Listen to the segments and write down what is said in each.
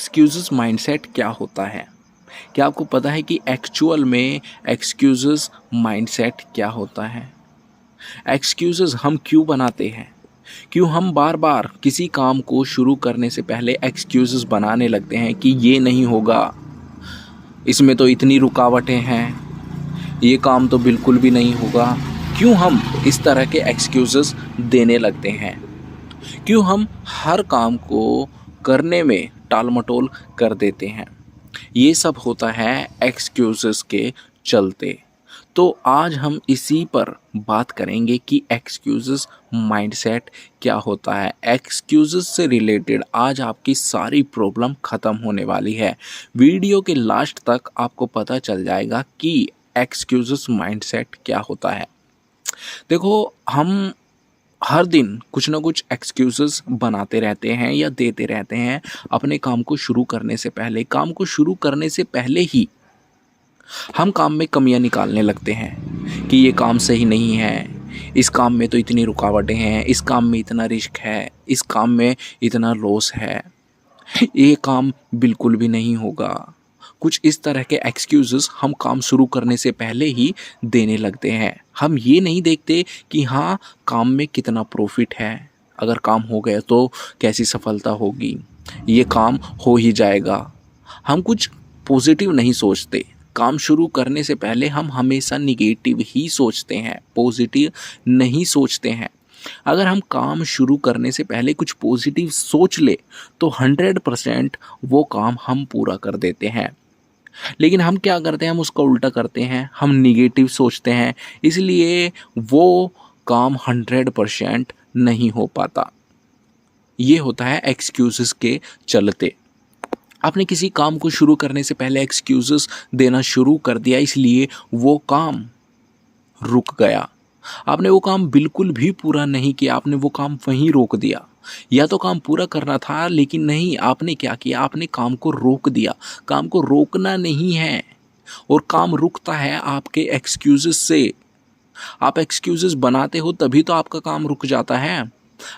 Excuses mindset क्या होता है? क्या आपको पता है कि एक्चुअल में एक्सक्यूजेस माइंडसेट क्या होता है? एक्सक्यूजेस हम क्यों बनाते हैं? क्यों हम बार बार किसी काम को शुरू करने से पहले एक्सक्यूजेस बनाने लगते हैं कि ये नहीं होगा, इसमें तो इतनी रुकावटें हैं, ये काम तो बिल्कुल भी नहीं होगा। क्यों हम इस तरह के एक्सक्यूजेस देने लगते हैं? क्यों हम हर काम को करने में टाल-मटोल कर देते हैं? ये सब होता है एक्सक्यूजेस के चलते। तो आज हम इसी पर बात करेंगे कि एक्सक्यूजेस माइंडसेट क्या होता है। एक्सक्यूजेस से रिलेटेड आज आपकी सारी प्रॉब्लम ख़त्म होने वाली है। वीडियो के लास्ट तक आपको पता चल जाएगा कि एक्सक्यूजेस माइंडसेट क्या होता है। देखो, हम हर दिन कुछ ना कुछ एक्सक्यूज़ेस बनाते रहते हैं या देते रहते हैं अपने काम को शुरू करने से पहले। काम को शुरू करने से पहले ही हम काम में कमियां निकालने लगते हैं कि ये काम सही नहीं है, इस काम में तो इतनी रुकावटें हैं, इस काम में इतना रिस्क है, इस काम में इतना लॉस है, ये काम बिल्कुल भी नहीं होगा। कुछ इस तरह के एक्सक्यूज़ेस हम काम शुरू करने से पहले ही देने लगते हैं। हम ये नहीं देखते कि हाँ, काम में कितना प्रॉफ़िट है, अगर काम हो गया तो कैसी सफलता होगी, ये काम हो ही जाएगा। हम कुछ पॉजिटिव नहीं सोचते। काम शुरू करने से पहले हम हमेशा नेगेटिव ही सोचते हैं, पॉजिटिव नहीं सोचते हैं। अगर हम काम शुरू करने से पहले कुछ पॉजिटिव सोच ले तो 100% वो काम हम पूरा कर देते हैं। लेकिन हम क्या करते हैं, हम उसका उल्टा करते हैं, हम निगेटिव सोचते हैं, इसलिए वो काम 100% नहीं हो पाता। ये होता है एक्सक्यूज़ेस के चलते। आपने किसी काम को शुरू करने से पहले एक्सक्यूज़ेस देना शुरू कर दिया, इसलिए वो काम रुक गया। आपने वो काम बिल्कुल भी पूरा नहीं किया, आपने वो काम वहीं रोक दिया। या तो काम पूरा करना था, लेकिन नहीं, आपने क्या किया, आपने काम को रोक दिया। काम को रोकना नहीं है, और काम रुकता है आपके एक्सक्यूज़ेस से। आप एक्सक्यूज़ेस बनाते हो तभी तो आपका काम रुक जाता है।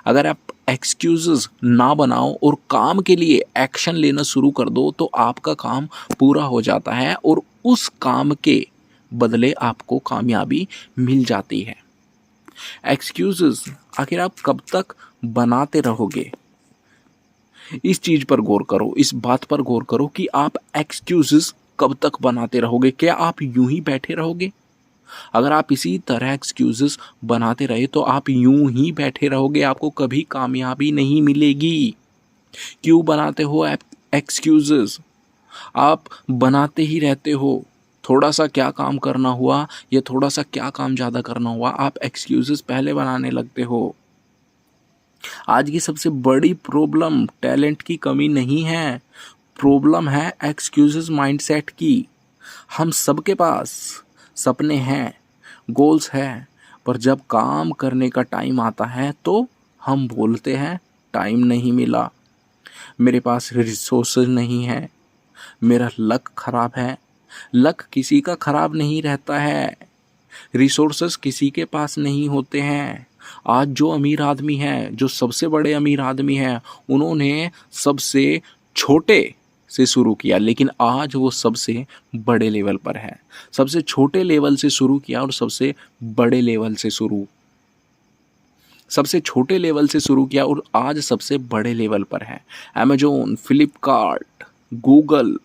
अगर आप एक्सक्यूज़ेस ना बनाओ और काम के लिए एक्शन लेना शुरू कर दो तो आपका काम पूरा हो जाता है और उस काम के बदले आपको कामयाबी मिल जाती है। एक्सक्यूज़ेस आखिर आप कब तक बनाते रहोगे? इस चीज़ पर गौर करो, इस बात पर गौर करो कि आप एक्सक्यूज़ेस कब तक बनाते रहोगे? क्या आप यूं ही बैठे रहोगे? अगर आप इसी तरह एक्सक्यूज़ेस बनाते रहे तो आप यूं ही बैठे रहोगे, आपको कभी कामयाबी नहीं मिलेगी। क्यों बनाते हो एक्सक्यूज़ेस? आप बनाते ही रहते हो। थोड़ा सा क्या काम करना हुआ या थोड़ा सा क्या काम ज़्यादा करना हुआ, आप एक्सक्यूज़ेस पहले बनाने लगते हो। आज की सबसे बड़ी प्रॉब्लम टैलेंट की कमी नहीं है, प्रॉब्लम है एक्सक्यूज़ेस माइंडसेट की। हम सबके पास सपने हैं, गोल्स हैं, पर जब काम करने का टाइम आता है तो हम बोलते हैं टाइम नहीं मिला, मेरे पास रिसोर्सेज नहीं है, मेरा लक ख़राब है। लक किसी का ख़राब नहीं रहता है, रिसोर्सेज किसी के पास नहीं होते हैं। आज जो अमीर आदमी है, जो सबसे बड़े अमीर आदमी हैं, उन्होंने सबसे छोटे से शुरू किया, लेकिन आज वो सबसे बड़े लेवल पर है। सबसे छोटे लेवल से शुरू किया और सबसे बड़े लेवल से शुरू, सबसे छोटे लेवल से शुरू किया और आज सबसे बड़े लेवल पर है। अमेजोन, फ्लिपकार्ट, गूगल,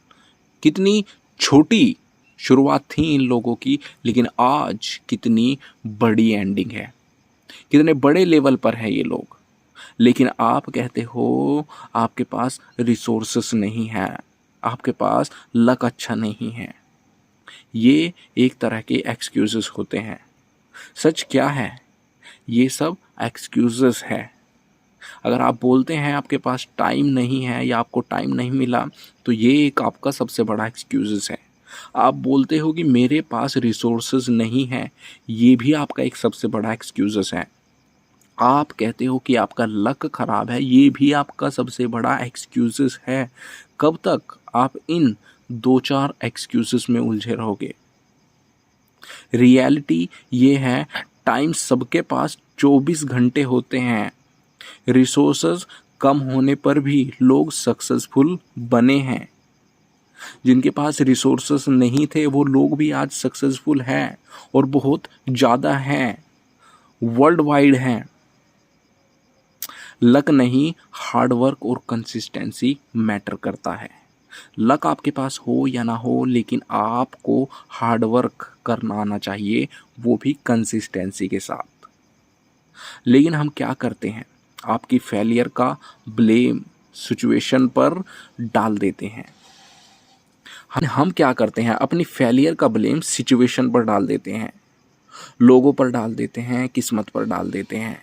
कितनी छोटी शुरुआत थी इन लोगों की, लेकिन आज कितनी बड़ी एंडिंग है, कितने बड़े लेवल पर है ये लोग। लेकिन आप कहते हो आपके पास रिसोर्सेस नहीं है, आपके पास लक अच्छा नहीं है। ये एक तरह के एक्सक्यूजेस होते हैं। सच क्या है? ये सब एक्सक्यूजेस है। अगर आप बोलते हैं आपके पास टाइम नहीं है या आपको टाइम नहीं मिला, तो ये एक आपका सबसे बड़ा एक्सक्यूजेस है। आप बोलते हो कि मेरे पास रिसोर्सेज नहीं है, ये भी आपका एक सबसे बड़ा एक्सक्यूजेस है। आप कहते हो कि आपका लक ख़राब है, ये भी आपका सबसे बड़ा एक्सक्यूजेस है। कब तक आप इन 2-4 एक्सक्यूजेस में उलझे रहोगे? रियलिटी ये है, टाइम सबके पास 24 घंटे होते हैं, रिसोर्सेज कम होने पर भी लोग सक्सेसफुल बने हैं। जिनके पास रिसोर्सेस नहीं थे वो लोग भी आज सक्सेसफुल हैं और बहुत ज़्यादा हैं, वर्ल्ड वाइड हैं। लक नहीं, हार्ड वर्क और कंसिस्टेंसी मैटर करता है। लक आपके पास हो या ना हो, लेकिन आपको हार्ड वर्क करना आना चाहिए, वो भी कंसिस्टेंसी के साथ। लेकिन हम क्या करते हैं, आपकी फेलियर का ब्लेम सिचुएशन पर डाल देते हैं। हम क्या करते हैं, अपनी फेलियर का ब्लेम सिचुएशन पर डाल देते हैं, लोगों पर डाल देते हैं, किस्मत पर डाल देते हैं।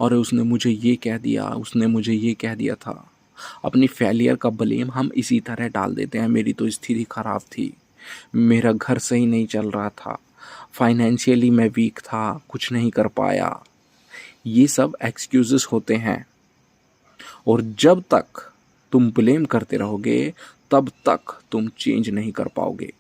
और उसने मुझे ये कह दिया, उसने मुझे ये कह दिया था। अपनी फेलियर का ब्लेम हम इसी तरह डाल देते हैं, मेरी तो स्थिति खराब थी, मेरा घर सही नहीं चल रहा था, फाइनेंशियली मैं वीक था, कुछ नहीं कर पाया। ये सब एक्सक्यूजेस होते हैं। और जब तक तुम ब्लेम करते रहोगे तब तक तुम चेंज नहीं कर पाओगे।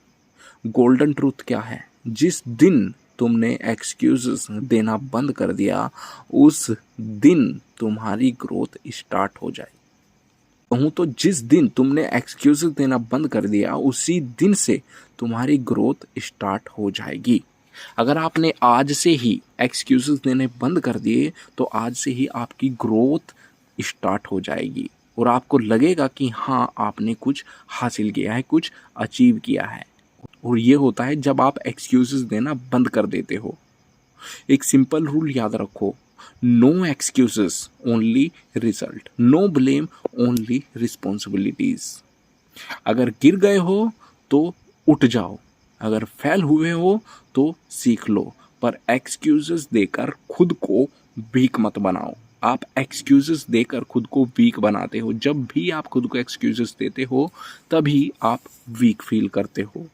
गोल्डन ट्रूथ क्या है, जिस दिन तुमने एक्सक्यूजेस देना बंद कर दिया उस दिन तुम्हारी ग्रोथ स्टार्ट हो जाए। कहूँ तो जिस दिन तुमने एक्सक्यूजेस देना बंद कर दिया उसी दिन से तुम्हारी ग्रोथ स्टार्ट हो जाएगी। अगर आपने आज से ही एक्सक्यूजेस देने बंद कर दिए तो आज से ही आपकी ग्रोथ स्टार्ट हो जाएगी और आपको लगेगा कि हाँ आपने कुछ हासिल किया है, कुछ अचीव किया है। और ये होता है जब आप एक्सक्यूजेस देना बंद कर देते हो। एक सिंपल रूल याद रखो, no excuses only result, no blame only responsibilities. अगर गिर गए हो तो उठ जाओ, अगर फेल हुए हो तो सीख लो, पर एक्सक्यूजेस देकर खुद को वीक मत बनाओ। आप एक्सक्यूजेस देकर खुद को वीक बनाते हो। जब भी आप खुद को एक्सक्यूजेस देते हो तभी आप वीक फील करते हो।